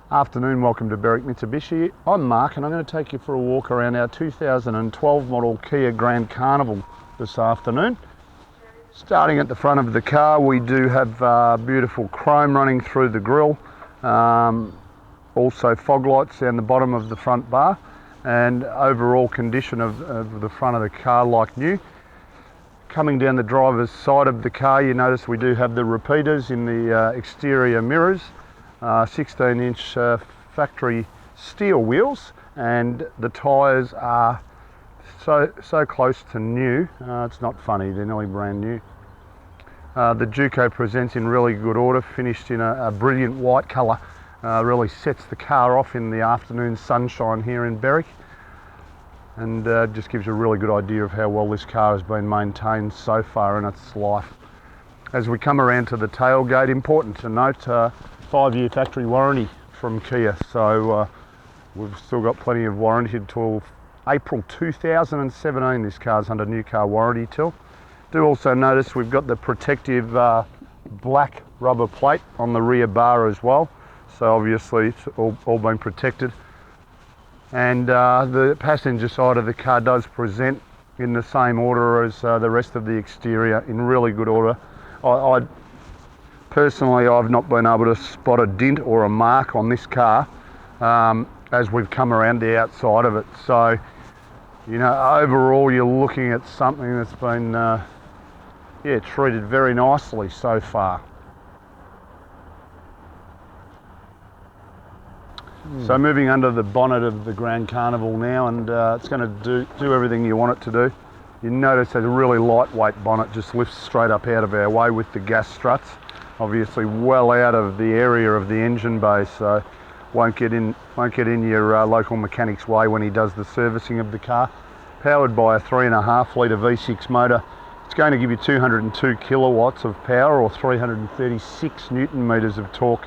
Afternoon, welcome to Berwick Mitsubishi. I'm Mark and I'm going to take you for a walk around our 2012 model Kia Grand Carnival this afternoon. Starting at the front of the car, we do have beautiful chrome running through the grille, also fog lights down the bottom of the front bar, and overall condition of the front of the car like new. Coming down the driver's side of the car, you notice we do have the repeaters in the exterior mirrors. 16-inch factory steel wheels, and the tyres are so close to new, it's not funny, they're nearly brand new. The Juco presents in really good order, finished in a brilliant white colour. Really sets the car off in the afternoon sunshine here in Berwick, and just gives you a really good idea of how well this car has been maintained so far in its life. As we come around to the tailgate, important to note, 5-year factory warranty from Kia, so we've still got plenty of warranty until April 2017. This car's under new car warranty till. Do also notice we've got the protective black rubber plate on the rear bar as well, so obviously it's all been protected. And the passenger side of the car does present in the same order as the rest of the exterior, in really good order. Personally, I've not been able to spot a dent or a mark on this car as we've come around the outside of it. So, you know, overall you're looking at something that's been treated very nicely so far. So moving under the bonnet of the Grand Carnival now, and it's going to do everything you want it to do. You notice that a really lightweight bonnet just lifts straight up out of our way with the gas struts. Obviously well out of the area of the engine bay, so won't get in your local mechanic's way when he does the servicing of the car. Powered by a 3.5 litre V6 motor. It's going to give you 202 kilowatts of power, or 336 newton meters of torque.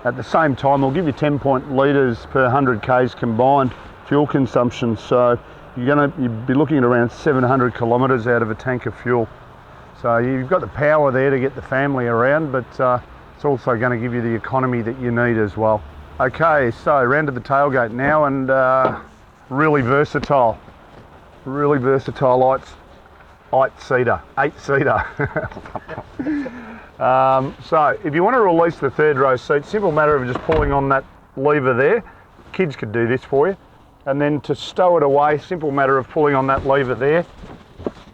At the same time, it'll give you 10 litres per 100 k's combined fuel consumption, so you'd be looking at around 700 kilometres out of a tank of fuel. So you've got the power there to get the family around, but it's also going to give you the economy that you need as well. Okay, so round to the tailgate now, and really versatile 8-seater. So if you want to release the third row seat, simple matter of just pulling on that lever there. Kids could do this for you. And then to stow it away, simple matter of pulling on that lever there,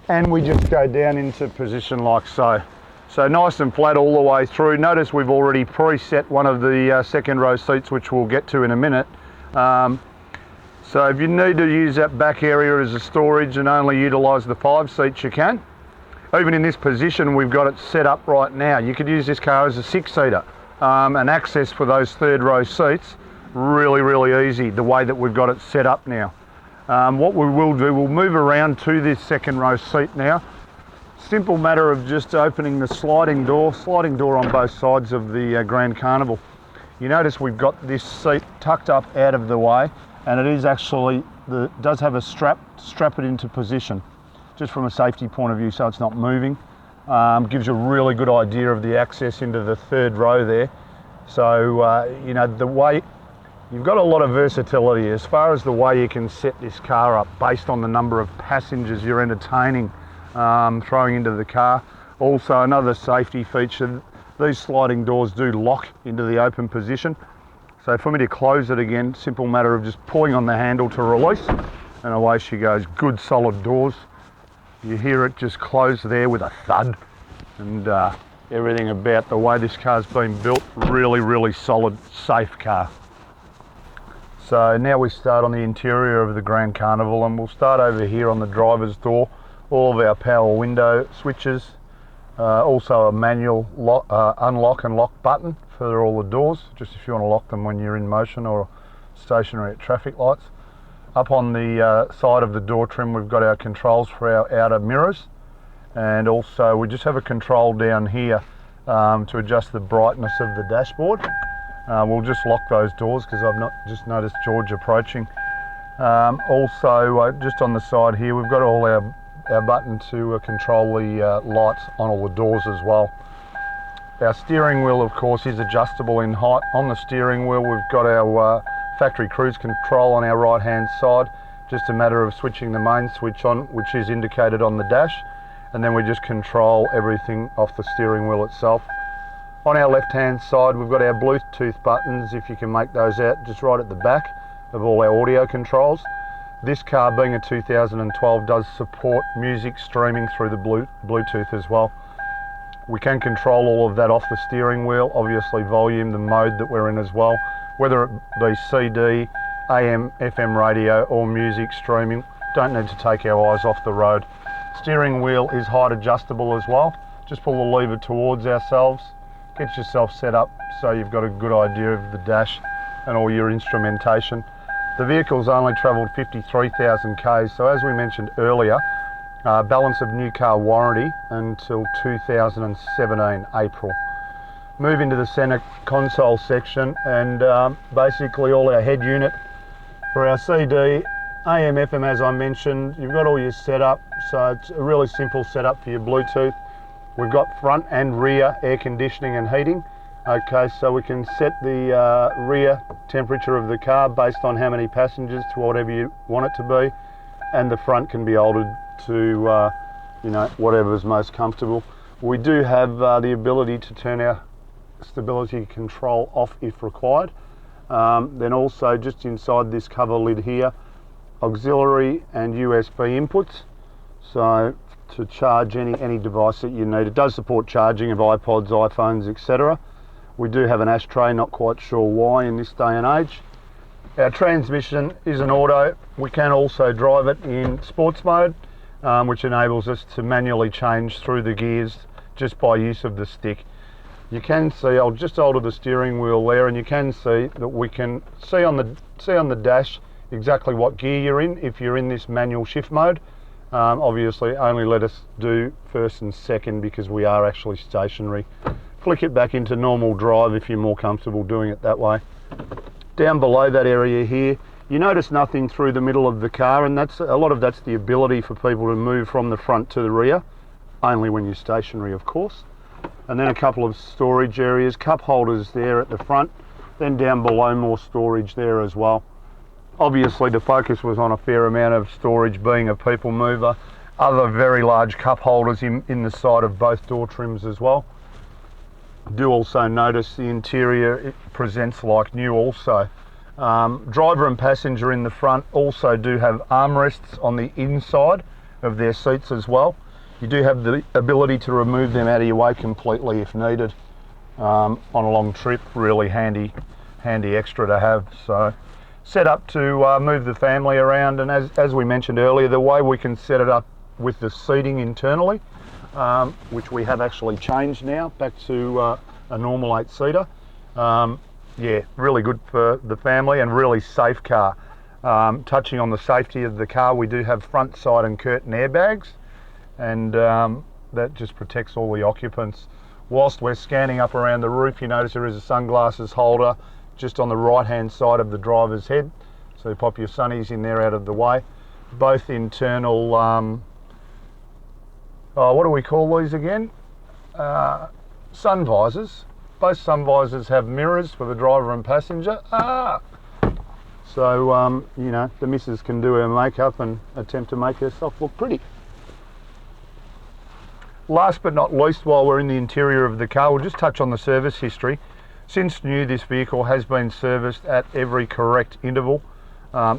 and we just go down into position like so. So nice and flat all the way through. Notice we've already preset one of the second row seats, which we'll get to in a minute. So if you need to use that back area as a storage and only utilise the 5 seats, you can. Even in this position we've got it set up right now. You could use this car as a 6-seater, and access for those third row seats really easy the way that we've got it set up now. What we will do, we'll move around to this second row seat now. Simple matter of just opening the sliding door on both sides of the Grand Carnival. You notice we've got this seat tucked up out of the way, and it is actually, does have a strap it into position, just from a safety point of view, so it's not moving. Gives you a really good idea of the access into the third row there. So you know, the way you've got a lot of versatility as far as the way you can set this car up based on the number of passengers you're entertaining throwing into the car. Also, another safety feature, these sliding doors do lock into the open position. So for me to close it again, simple matter of just pulling on the handle to release, and away she goes. Good solid doors. You hear it just close there with a thud, and everything about the way this car's been built, really solid, safe car. So now we start on the interior of the Grand Carnival, and we'll start over here on the driver's door. All of our power window switches, also a manual unlock and lock button for all the doors, just if you want to lock them when you're in motion or stationary at traffic lights. Up on the side of the door trim, we've got our controls for our outer mirrors, and also we just have a control down here to adjust the brightness of the dashboard. We'll just lock those doors because I've not just noticed George approaching. Also, just on the side here, we've got all our button to control the lights on all the doors as well. Our steering wheel, of course, is adjustable in height. On the steering wheel, we've got our factory cruise control on our right hand side. Just a matter of switching the main switch on, which is indicated on the dash, and then we just control everything off the steering wheel itself. On our left hand side, we've got our Bluetooth buttons, if you can make those out, just right at the back of all our audio controls. This car, being a 2012, does support music streaming through the Bluetooth as well. We can control all of that off the steering wheel, obviously volume, the mode that we're in as well, whether it be CD, AM, FM radio or music streaming. Don't need to take our eyes off the road. Steering wheel is height adjustable as well. Just pull the lever towards ourselves, get yourself set up so you've got a good idea of the dash and all your instrumentation. The vehicle's only travelled 53,000 Ks, so as we mentioned earlier, balance of new car warranty until 2017 April. Move into the centre console section, and basically all our head unit for our CD, AM, FM, as I mentioned. You've got all your setup, so it's a really simple setup for your Bluetooth. We've got front and rear air conditioning and heating. Okay, so we can set the rear temperature of the car based on how many passengers to whatever you want it to be, and the front can be altered to whatever's most comfortable. We do have the ability to turn our stability control off if required. Then also just inside this cover lid here, auxiliary and USB inputs, so to charge any device that you need. It does support charging of iPods, iPhones, etc. We do have an ashtray, not quite sure why in this day and age. Our transmission is an auto. We can also drive it in sports mode, which enables us to manually change through the gears just by use of the stick. You can see, I'll just alter the steering wheel there, and you can see that we can see on the dash exactly what gear you're in if you're in this manual shift mode. Obviously only let us do first and second because we are actually stationary. Flick it back into normal drive if you're more comfortable doing it that way. Down below that area here, you notice nothing through the middle of the car, and that's a lot of that's the ability for people to move from the front to the rear, only when you're stationary, of course. And then a couple of storage areas, cup holders there at the front, then down below more storage there as well. Obviously the focus was on a fair amount of storage, being a people mover. Other very large cup holders in the side of both door trims as well. Do also notice the interior, it presents like new also. Driver and passenger in the front also do have armrests on the inside of their seats as well. You do have the ability to remove them out of your way completely if needed. On a long trip, really handy extra to have. So set up to move the family around, and as we mentioned earlier, the way we can set it up with the seating internally, which we have actually changed now back to a normal 8-seater. Yeah, really good for the family and really safe car. Touching on the safety of the car, we do have front, side and curtain airbags, and that just protects all the occupants. Whilst we're scanning up around the roof, you notice there is a sunglasses holder just on the right hand side of the driver's head, so you pop your sunnies in there out of the way. Both internal what do we call these again? Sun visors. Both sun visors have mirrors for the driver and passenger. So the missus can do her makeup and attempt to make herself look pretty. Last but not least, while we're in the interior of the car, we'll just touch on the service history. Since new, this vehicle has been serviced at every correct interval,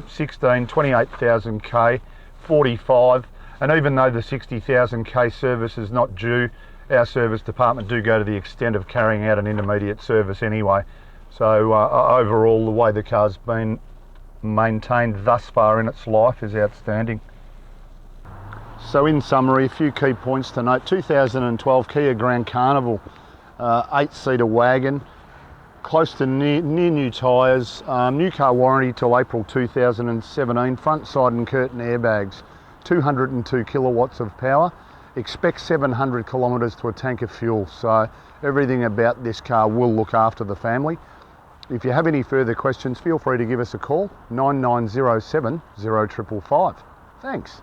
16, 28,000 K, 45, and even though the 60,000 K service is not due, our service department do go to the extent of carrying out an intermediate service anyway. So overall, the way the car's been maintained thus far in its life is outstanding. So in summary, a few key points to note. 2012 Kia Grand Carnival, 8-seater wagon, close to near new tyres, new car warranty till April 2017, front, side and curtain airbags, 202 kilowatts of power, expect 700 kilometres to a tank of fuel. So everything about this car will look after the family. If you have any further questions, feel free to give us a call, 9907 0555. Thanks.